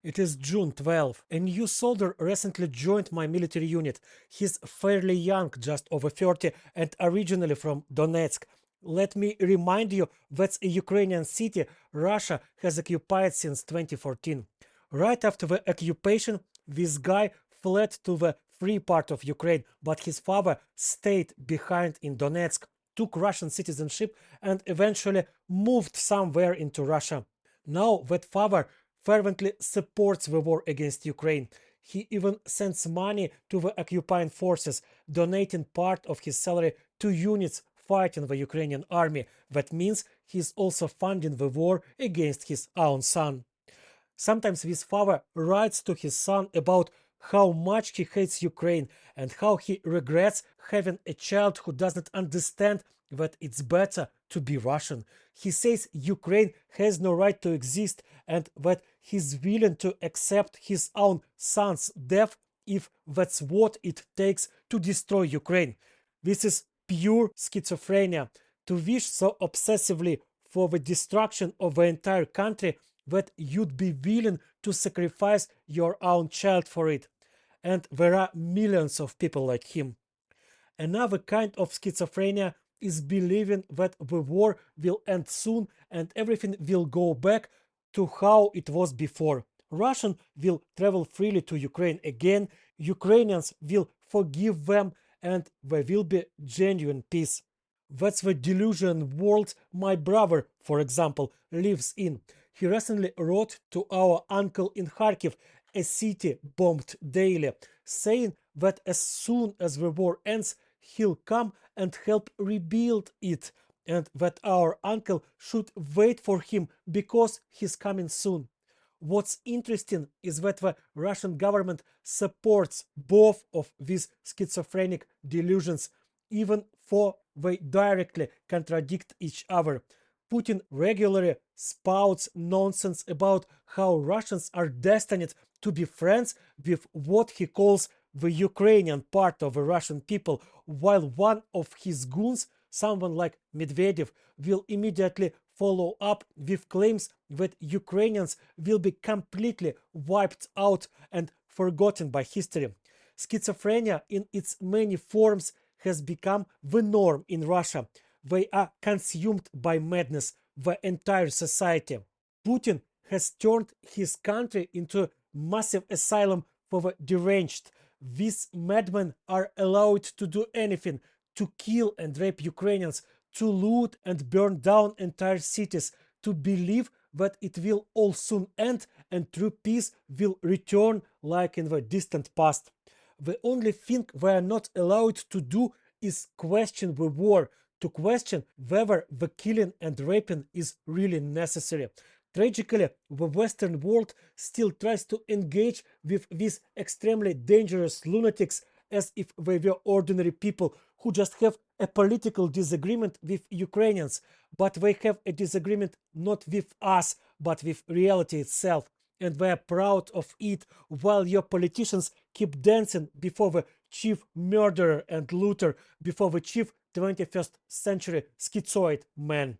It is June 12. A new soldier recently joined my military unit. He's fairly young, just over 30, and originally from Donetsk. Let me remind you that's a Ukrainian city Russia has occupied since 2014. Right after the occupation, this guy fled to the free part of Ukraine, but his father stayed behind in Donetsk, took Russian citizenship, and eventually moved somewhere into Russia. Now that father fervently supports the war against Ukraine. He even sends money to the occupying forces, donating part of his salary to units fighting the Ukrainian army. That means he's also funding the war against his own son. Sometimes this father writes to his son about how much he hates Ukraine and how he regrets having a child who doesn't understand that it's better to be Russian. He says Ukraine has no right to exist and that he's willing to accept his own son's death if that's what it takes to destroy Ukraine. This is pure schizophrenia. To wish so obsessively for the destruction of the entire country that you'd be willing to sacrifice your own child for it. And there are millions of people like him. Another kind of schizophrenia is believing that the war will end soon and everything will go back to how it was before. Russians will travel freely to Ukraine again, Ukrainians will forgive them, and there will be genuine peace. That's the delusion world my brother, for example, lives in. He recently wrote to our uncle in Kharkiv, a city bombed daily, saying that as soon as the war ends, he'll come and help rebuild it, and that our uncle should wait for him because he's coming soon. What's interesting is that the Russian government supports both of these schizophrenic delusions, even though they directly contradict each other. Putin regularly spouts nonsense about how Russians are destined to be friends with what he calls the Ukrainian part of the Russian people, while one of his goons, someone like Medvedev, will immediately follow up with claims that Ukrainians will be completely wiped out and forgotten by history. Schizophrenia in its many forms has become the norm in Russia. They are consumed by madness, the entire society. Putin has turned his country into a massive asylum for the deranged. These madmen are allowed to do anything, to kill and rape Ukrainians, to loot and burn down entire cities, to believe that it will all soon end and true peace will return like in the distant past. The only thing they are not allowed to do is question the war, to question whether the killing and raping is really necessary. Tragically, the Western world still tries to engage with these extremely dangerous lunatics as if they were ordinary people who just have a political disagreement with Ukrainians, but they have a disagreement not with us, but with reality itself. And they are proud of it, while your politicians keep dancing before the chief murderer and looter, before the chief 21st century schizoid man.